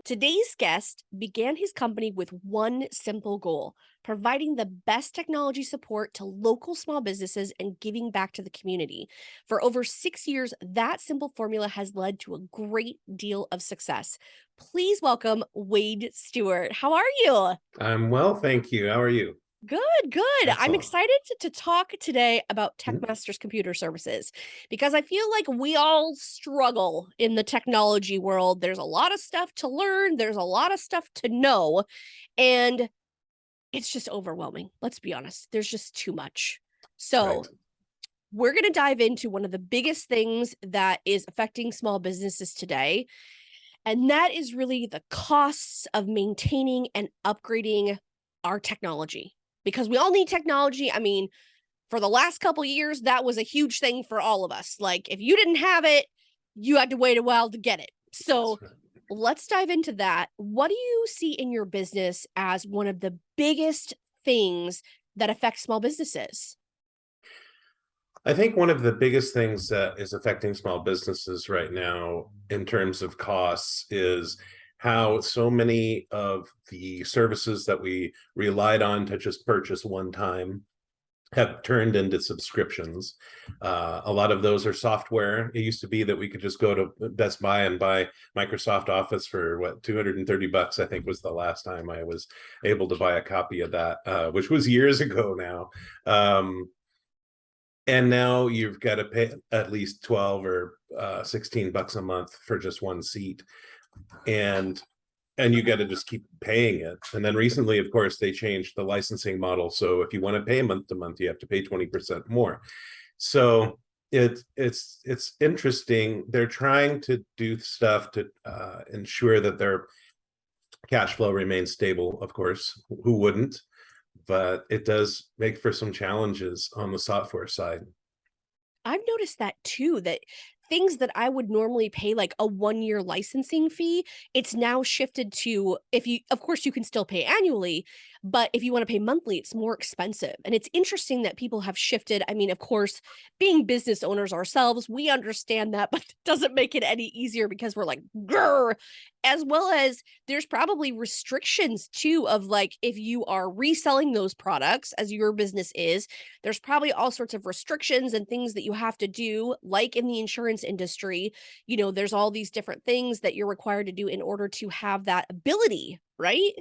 Today's guest began his company with one simple goal: providing the best technology support to local small businesses and giving back to the community. For over 6 years, that simple formula has led to a great deal of success. Please welcome Wade Stewart. How are you? I'm well, thank you. How are you? Good. I'm Excellent. excited to talk today about Mhm. TechMasters Computer Services because I feel like we all struggle in the technology world. There's a lot of stuff to learn, there's a lot of stuff to know, and it's just overwhelming. Let's be honest. There's just too much. Right. So, we're going to dive into one of the biggest things that is affecting small businesses today, and that is really the costs of maintaining and upgrading our technology. Because we all need technology. I mean, for the last couple years, that was a huge thing for all of us. Like, if you didn't have it, you had to wait a while to get it. So, That's right. let's dive into that. What do you see in your business as one of the biggest things that affect small businesses? I think one of the biggest things that is affecting small businesses right now in terms of costs is how so many of the services that we relied on to just purchase one time have turned into subscriptions. A lot of those are software. It used to be that we could just go to Best Buy and buy Microsoft Office for what, $230, I think was the last time I was able to buy a copy of that, which was years ago now. And now you've got to pay at least 12 or $16 a month for just one seat. And you got to just keep paying it. And then recently, of course, they changed the licensing model. So if you want to pay month to month, you have to pay 20% more. So it's interesting. They're trying to do stuff to ensure that their cash flow remains stable. Of course, who wouldn't? But it does make for some challenges on the software side. I've noticed that too, that things that I would normally pay like a 1-year licensing fee, it's now shifted to, if you, of course, you can still pay annually, but if you want to pay monthly, it's more expensive. And it's interesting that people have shifted. I mean, of course, being business owners ourselves, we understand that, but it doesn't make it any easier because we're like, grr, as well as there's probably restrictions too of like if you are reselling those products as your business is, there's probably all sorts of restrictions and things that you have to do, like in the insurance industry. There's all these different things that you're required to do in order to have that ability, right?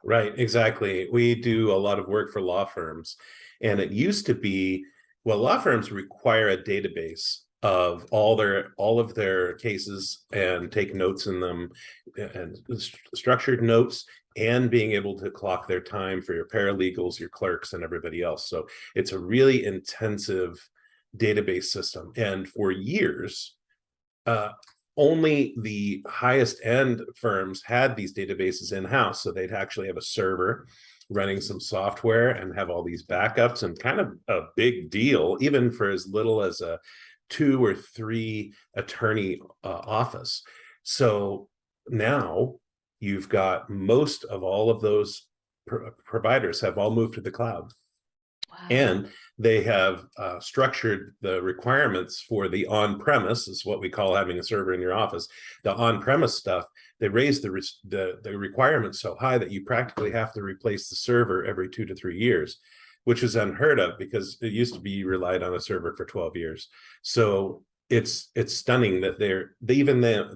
Right, exactly. We do a lot of work for law firms, and it used to be, well, law firms require a database of all of their cases and take notes in them, and structured notes, and being able to clock their time for your paralegals, your clerks, and everybody else. So it's a really intensive database system. And for years, uh, only the highest end firms had these databases in house. So they'd actually have a server running some software and have all these backups, and kind of a big deal, even for as little as a 2 or 3 attorney office. So now you've got most of all of those providers have all moved to the cloud, Wow. and they have structured the requirements for the on-premise, is what we call having a server in your office. The on-premise stuff, they raise the requirements so high that you practically have to replace the server every 2 to 3 years, which is unheard of because it used to be you relied on a server for 12 years. So it's stunning that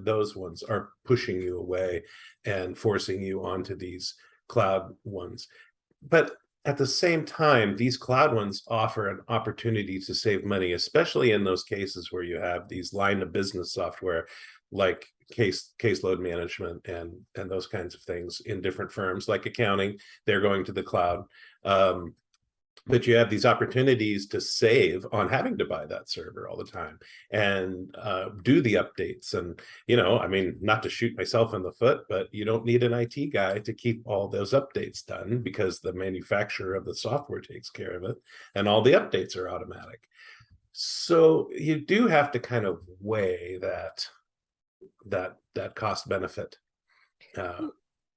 those ones are pushing you away and forcing you onto these cloud ones. But at the same time, these cloud ones offer an opportunity to save money, especially in those cases where you have these line of business software like caseload management and those kinds of things in different firms like accounting. They're going to the cloud. But you have these opportunities to save on having to buy that server all the time, and do the updates. And, I mean, not to shoot myself in the foot, but you don't need an IT guy to keep all those updates done because the manufacturer of the software takes care of it, and all the updates are automatic. So you do have to kind of weigh that cost benefit.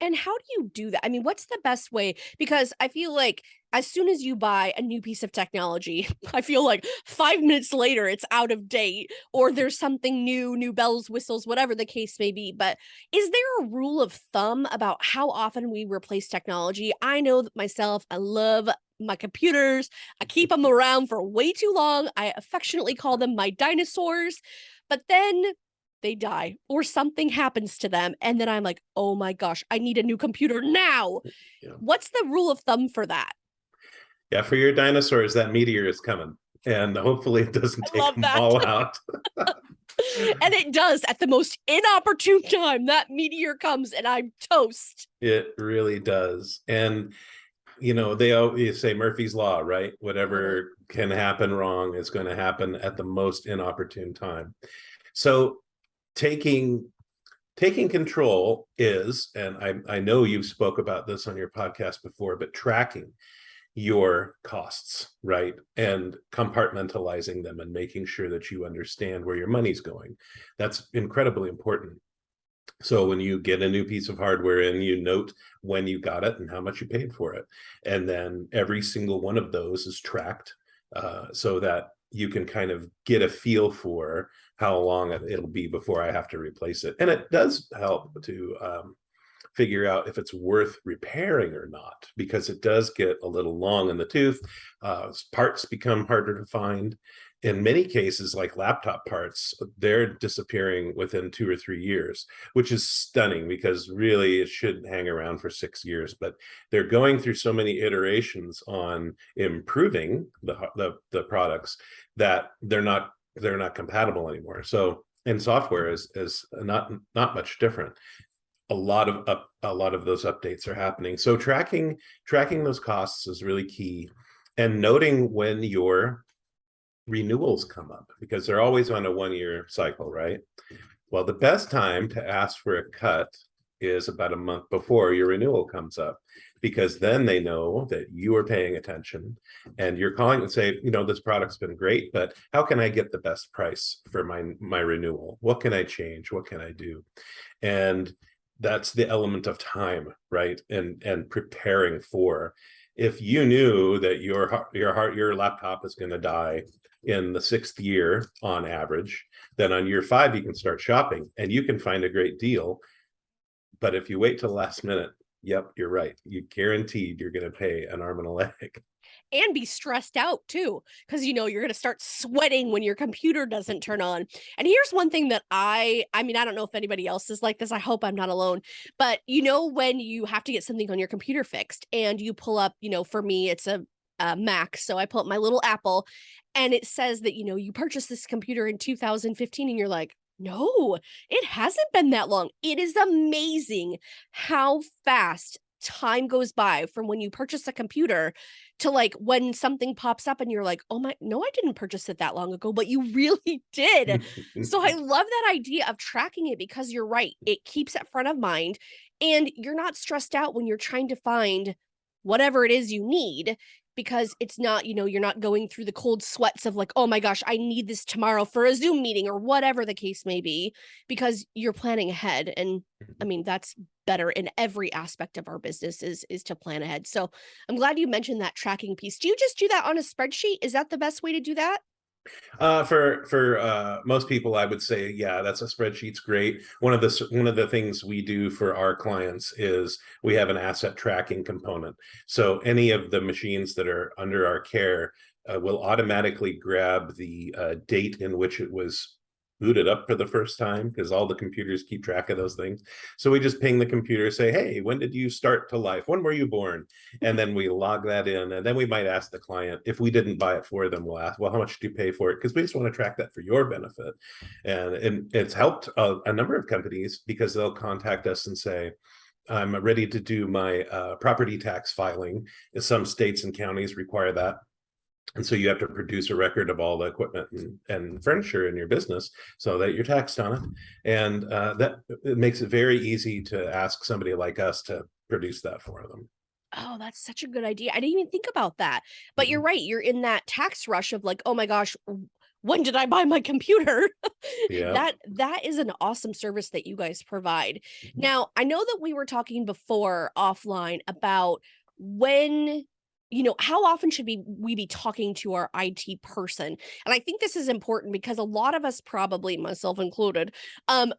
And how do you do that? I mean, what's the best way? Because I feel like as soon as you buy a new piece of technology, I feel like 5 minutes later it's out of date or there's something new, new bells, whistles, whatever the case may be. But is there a rule of thumb about how often we replace technology? I know that myself, I love my computers. I keep them around for way too long. I affectionately call them my dinosaurs. But then they die or something happens to them. And then I'm like, oh my gosh, I need a new computer now. Yeah. What's the rule of thumb for that? Yeah, for your dinosaurs, that meteor is coming. And hopefully it doesn't I take love them that. all out. And it does at the most inopportune time. That meteor comes and I'm toast. It really does. And they always say Murphy's Law, right? Totally. Whatever can happen wrong is going to happen at the most inopportune time. So taking control is, and I know you've spoke about this on your podcast before, but tracking your costs, right? And compartmentalizing them and making sure that you understand where your money's going. That's incredibly important. So when you get a new piece of hardware in, you note when you got it and how much you paid for it. And then every single one of those is tracked so that you can kind of get a feel for how long it'll be before I have to replace it. And it does help to figure out if it's worth repairing or not, because it does get a little long in the tooth. Parts become harder to find. In many cases, like laptop parts, they're disappearing within 2 or 3 years, which is stunning because really it should hang around for 6 years. But they're going through so many iterations on improving the products that they're not compatible anymore. So, and software is not much different. A lot of those updates are happening. So tracking those costs is really key, and noting when your renewals come up, because they're always on a 1-year cycle, right? Well, the best time to ask for a cut is about a month before your renewal comes up, because then they know that you are paying attention and you're calling and say, this product's been great, but how can I get the best price for my renewal? What can I change? What can I do? And that's the element of time, right? And preparing for, if you knew that your laptop is going to die in the 6th year on average, then on year 5 you can start shopping and you can find a great deal. But if you wait till the last minute, yep, you're right, you guaranteed you're going to pay an arm and a leg. And be stressed out too, because you're going to start sweating when your computer doesn't turn on. And here's one thing that I mean, I don't know if anybody else is like this. I hope I'm not alone. But when you have to get something on your computer fixed and you pull up, for me, it's a Mac. So I pull up my little Apple and it says that, you purchased this computer in 2015 and you're like, no, it hasn't been that long. It is amazing how fast time goes by from when you purchase a computer to like when something pops up and you're like, oh my, no, I didn't purchase it that long ago, but you really did. So I love that idea of tracking it because you're right. It keeps it front of mind and you're not stressed out when you're trying to find whatever it is you need, because it's not, you're not going through the cold sweats of like, oh my gosh, I need this tomorrow for a Zoom meeting or whatever the case may be, because you're planning ahead. And I mean, that's better in every aspect of our business is to plan ahead. So I'm glad you mentioned that tracking piece. Do you just do that on a spreadsheet? Is that the best way to do that? For most people, I would say, yeah, that's a spreadsheet's great. One of the things we do for our clients is we have an asset tracking component. So any of the machines that are under our care will automatically grab the date in which it was booted up for the first time, because all the computers keep track of those things. So we just ping the computer, say, hey, when did you start to life? When were you born? And then we log that in. And then we might ask the client, if we didn't buy it for them, we'll ask, well, how much did you pay for it? Because we just want to track that for your benefit. And it's helped a number of companies, because they'll contact us and say, I'm ready to do my property tax filing. Some states and counties require that. And so you have to produce a record of all the equipment and furniture in your business so that you're taxed on it. And that it makes it very easy to ask somebody like us to produce that for them. Oh, that's such a good idea. I didn't even think about that. But you're Mhm. right. You're in that tax rush of like, oh my gosh, when did I buy my computer? Yeah. That is an awesome service that you guys provide. Now, I know that we were talking before offline about when, how often should we be talking to our IT person? And I think this is important because a lot of us, probably myself included, um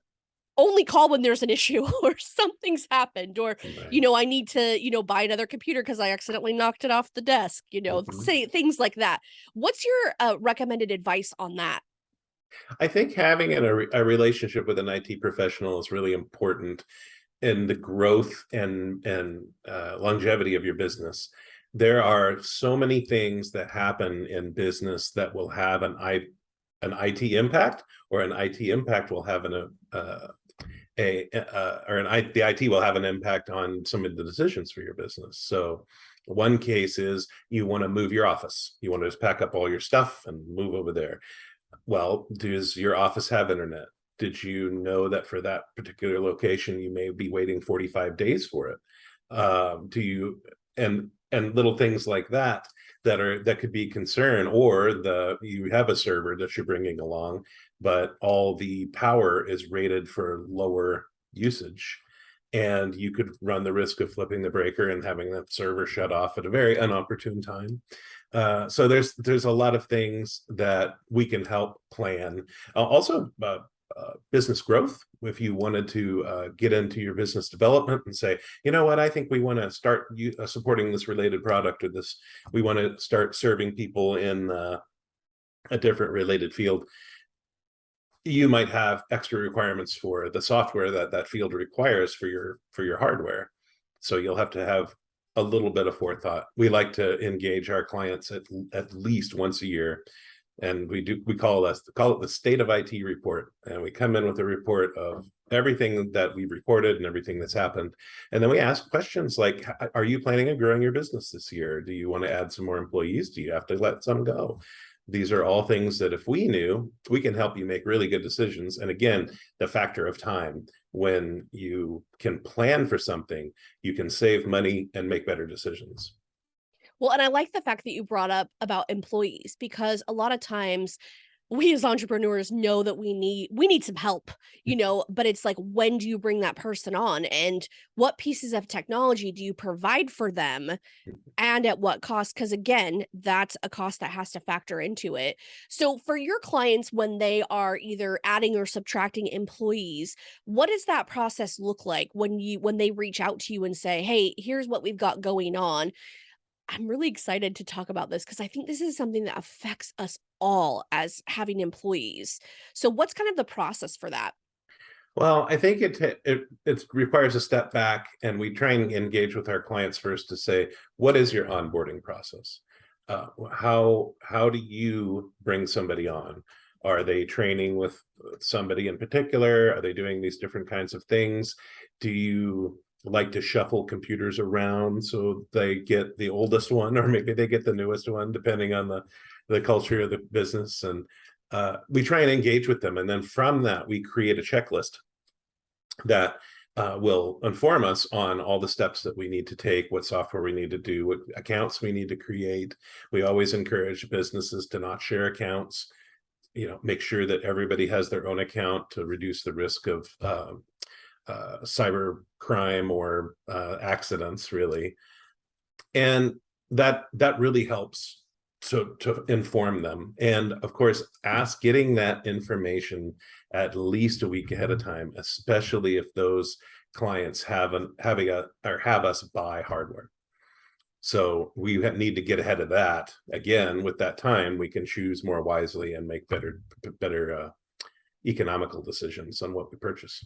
only call when there's an issue or something's happened, or, Right. I need to, buy another computer because I accidentally knocked it off the desk, Mhm. say things like that. What's your recommended advice on that? I think having a relationship with an IT professional is really important in the growth and longevity of your business. There are so many things that happen in business that will have an IT impact, or an IT impact will have the IT will have an impact on some of the decisions for your business. So one case is you want to move your office. You want to just pack up all your stuff and move over there. Well, does your office have internet? Did you know that for that particular location, you may be waiting 45 days for it? Do you and little things like that that could be concern, or you have a server that you're bringing along, but all the power is rated for lower usage, and you could run the risk of flipping the breaker and having that server shut off at a very inopportune time. So there's a lot of things that we can help plan. Business growth. If you wanted to get into your business development and say, you know what, I think we want to start supporting this related product, or this, we want to start serving people in a different related field. You might have extra requirements for the software that that field requires for your hardware. So you'll have to have a little bit of forethought. We like to engage our clients at least once a year, and we call it the state of IT report, and we come in with a report of everything that we've reported and everything that's happened, and then we ask questions like, are you planning on growing your business this year? Do you want to add some more employees? Do you have to let some go? These are all things that if we knew, we can help you make really good decisions. And again, the factor of time. When you can plan for something, you can save money and make better decisions. Well, and I like the fact that you brought up about employees, because a lot of times we as entrepreneurs know that we need some help, but it's like, when do you bring that person on, and what pieces of technology do you provide for them, and at what cost? Because again, that's a cost that has to factor into it. So for your clients, when they are either adding or subtracting employees, what does that process look like when they reach out to you and say, hey, here's what we've got going on? I'm really excited to talk about this because I think this is something that affects us all as having employees. So what's kind of the process for that? Well, I think it requires a step back, and we try and engage with our clients first to say, what is your onboarding process? How do you bring somebody on? Are they training with somebody in particular? Are they doing these different kinds of things? Do you like to shuffle computers around so they get the oldest one, or maybe they get the newest one, depending on the culture of the business? And we try and engage with them, and then from that we create a checklist that will inform us on all the steps that we need to take, what software we need to do, what accounts we need to create. We always encourage businesses to not share accounts. Make sure that everybody has their own account to reduce the risk of cyber crime or accidents, really. And that really helps to inform them, and of course getting that information at least a week ahead of time, especially if those clients have us buy hardware. So we need to get ahead of that. Again, with that time, we can choose more wisely and make better economical decisions on what we purchase.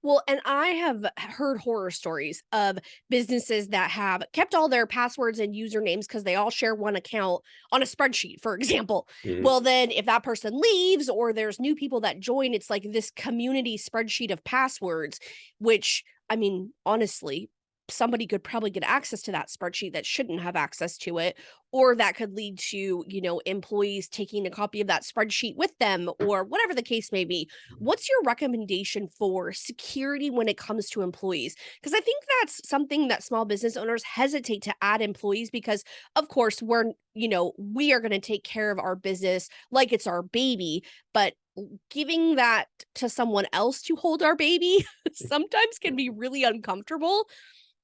Well, and I have heard horror stories of businesses that have kept all their passwords and usernames because they all share one account on a spreadsheet, for example. Mm. Well, then if that person leaves or there's new people that join, it's like this community spreadsheet of passwords, which, I mean, honestly, somebody could probably get access to that spreadsheet that shouldn't have access to it. or that could lead to, employees taking a copy of that spreadsheet with them or whatever the case may be. What's your recommendation for security when it comes to employees? Because I think that's something that small business owners hesitate to add employees because, of course, we are going to take care of our business like it's our baby, but giving that to someone else to hold our baby sometimes can be really uncomfortable.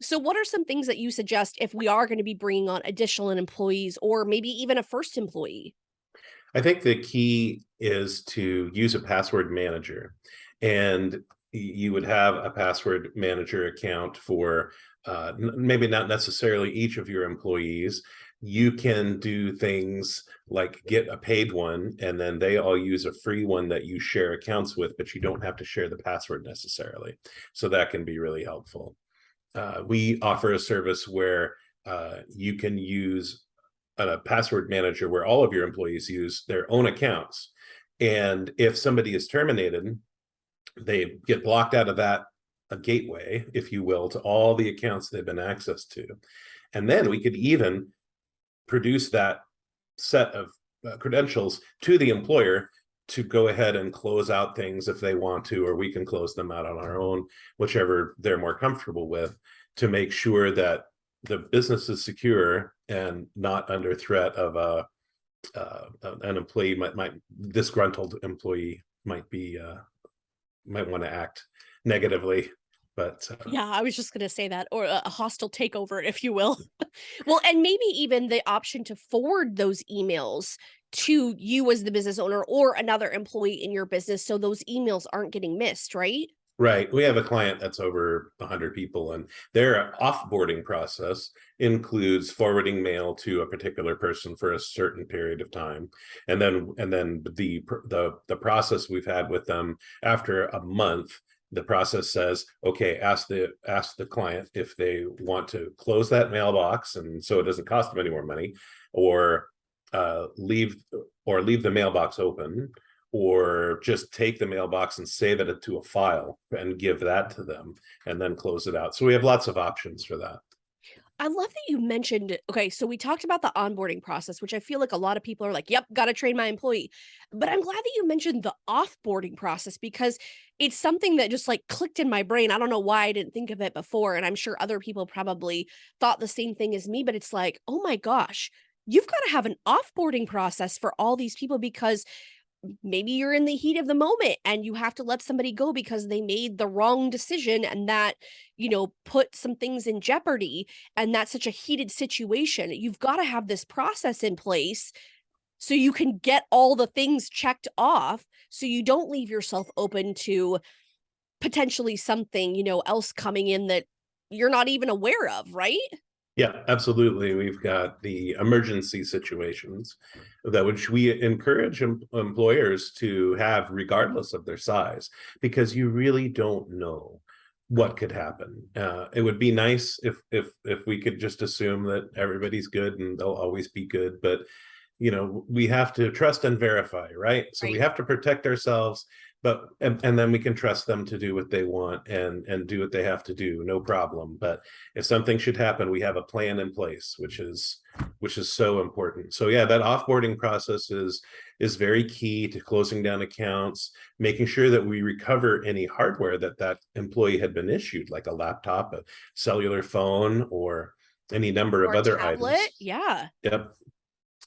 So what are some things that you suggest if we are going to be bringing on additional employees or maybe even a first employee? I think the key is to use a password manager, and you would have a password manager account for maybe not necessarily each of your employees. You can do things like get a paid one, and then they all use a free one that you share accounts with, but you don't have to share the password necessarily. So that can be really helpful. We offer a service where you can use a password manager where all of your employees use their own accounts. And if somebody is terminated, they get blocked out of that a gateway, if you will, to all the accounts they've been accessed to. And then we could even produce that set of credentials to the employer to go ahead and close out things if they want to, or we can close them out on our own, whichever they're more comfortable with, to make sure that the business is secure and not under threat of an employee might disgruntled employee might want to act negatively. But Yeah, I was just going to say that, or a hostile takeover, if you will. Well, and maybe even the option to forward those emails to you as the business owner or another employee in your business so those emails aren't getting missed, right? right, we have a client that's over 100 people, and their offboarding process includes forwarding mail to a particular person for a certain period of time, and then the process we've had with them after a month. The process says, okay, ask the client if they want to close that mailbox, and so it doesn't cost them any more money, or leave the mailbox open, or just take the mailbox and save it to a file and give that to them and then close it out. So we have lots of options for that. I love that you mentioned, okay, so we talked about the onboarding process, which I feel like a lot of people are like, yep, got to train my employee. But I'm glad that you mentioned the offboarding process because it's something that just like clicked in my brain. I don't know why I didn't think of it before. And I'm sure other people probably thought the same thing as me, but it's like, oh my gosh, you've got to have an offboarding process for all these people because maybe you're in the heat of the moment and you have to let somebody go because they made the wrong decision and that, put some things in jeopardy. And that's such a heated situation. You've got to have this process in place so you can get all the things checked off so you don't leave yourself open to potentially something, else coming in that you're not even aware of, right? Yeah, absolutely. We've got the emergency situations that which we encourage employers to have regardless of their size, because you really don't know what could happen. It would be nice if we could just assume that everybody's good and they'll always be good, but we have to trust and verify, right? So we Right. have to protect ourselves, but and then we can trust them to do what they want and do what they have to do, no problem. But if something should happen, we have a plan in place, which is so important. So yeah, that offboarding process is very key to closing down accounts, making sure that we recover any hardware that employee had been issued, like a laptop, a cellular phone, or any number Or of a other tablet. items. Yeah. Yep.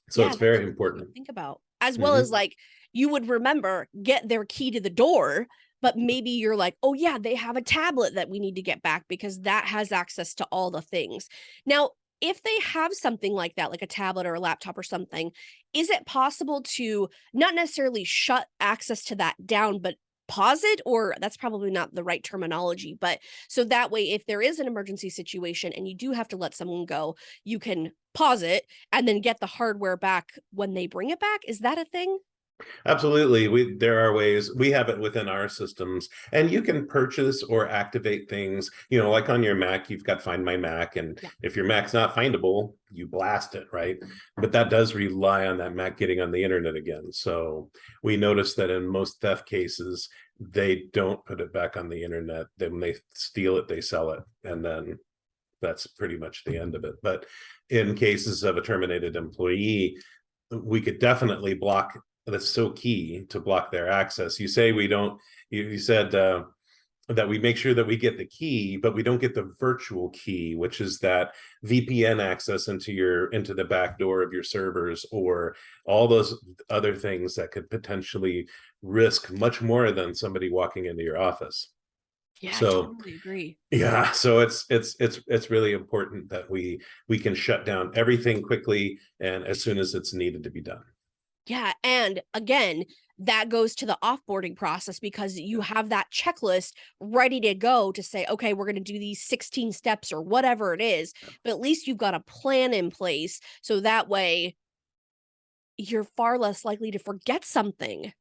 So Yeah, it's that's very something to important. think about. As well as, Mhm. like, you would remember, get their key to the door, but maybe you're like, "Oh, yeah, they have a tablet that we need to get back because that has access to all the things." Now, if they have something like that, like a tablet or a laptop or something, is it possible to not necessarily shut access to that down, but pause it? Or that's probably not the right terminology, but so that way, if there is an emergency situation and you do have to let someone go, you can pause it and then get the hardware back when they bring it back? Is that a thing? Absolutely. There are ways we have it within our systems, and you can purchase or activate things, like on your Mac, you've got Find My Mac, and Yeah. if your Mac's not findable, you blast it, right? But that does rely on that Mac getting on the internet again. So we notice that in most theft cases, they don't put it back on the internet. Then when they steal it, they sell it, and then that's pretty much the end of it. But in cases of a terminated employee, we could definitely block. That's so key to block their access. You say we don't. You said that we make sure that we get the key, but we don't get the virtual key, which is that VPN access into the back door of your servers, or all those other things that could potentially risk much more than somebody walking into your office. Yeah, I So totally agree. yeah, so it's really important that we can shut down everything quickly and as soon as it's needed to be done. Yeah, and again, that goes to the offboarding process because you have that checklist ready to go to say, okay, we're going to do these 16 steps or whatever it is, but at least you've got a plan in place so that way you're far less likely to forget something.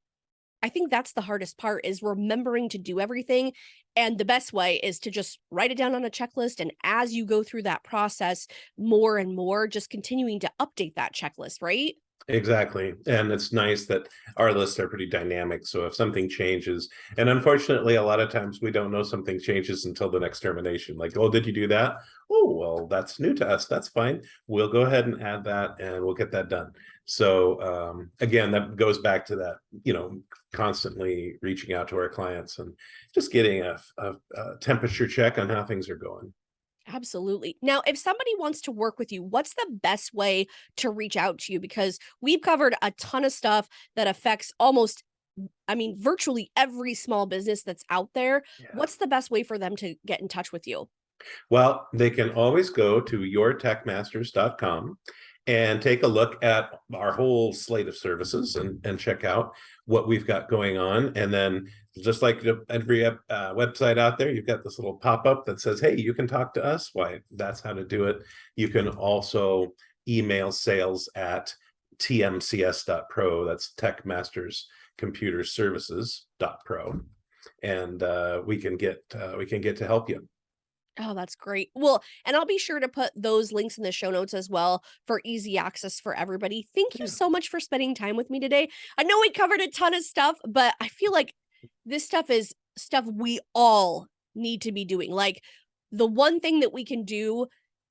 I think that's the hardest part is remembering to do everything, and the best way is to just write it down on a checklist, and as you go through that process more and more, just continuing to update that checklist, right? Exactly. And it's nice that our lists are pretty dynamic. So if something changes, and unfortunately, a lot of times we don't know something changes until the next termination. Like, oh, did you do that? Oh, well, that's new to us. That's fine. We'll go ahead and add that and we'll get that done. So again, that goes back to that, constantly reaching out to our clients and just getting a temperature check on how things are going. Absolutely. Now, if somebody wants to work with you, what's the best way to reach out to you? Because we've covered a ton of stuff that affects almost, I mean, virtually every small business that's out there. Yeah. What's the best way for them to get in touch with you? Well, they can always go to yourtechmasters.com and take a look at our whole slate of services and check out what we've got going on. And then, just like every website out there, you've got this little pop up that says, hey, you can talk to us. Why, that's how to do it. You can also email sales at tmcs.pro. That's Tech Masters Computer Services.pro. And we can get to help you. Oh, that's great. Well, and I'll be sure to put those links in the show notes as well for easy access for everybody. Thank you Yeah. so much for spending time with me today. I know we covered a ton of stuff, but I feel like this stuff is stuff we all need to be doing. Like the one thing that we can do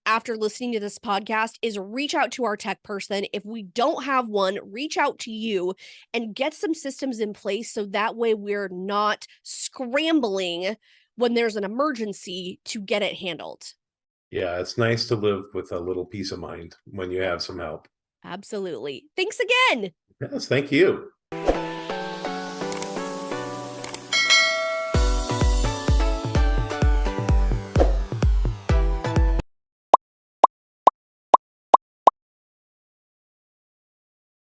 after listening to this podcast is reach out to our tech person. If we don't have one, reach out to you and get some systems in place so that way we're not scrambling when there's an emergency to get it handled. Yeah, it's nice to live with a little peace of mind when you have some help. Absolutely. Thanks again. Yes, thank you.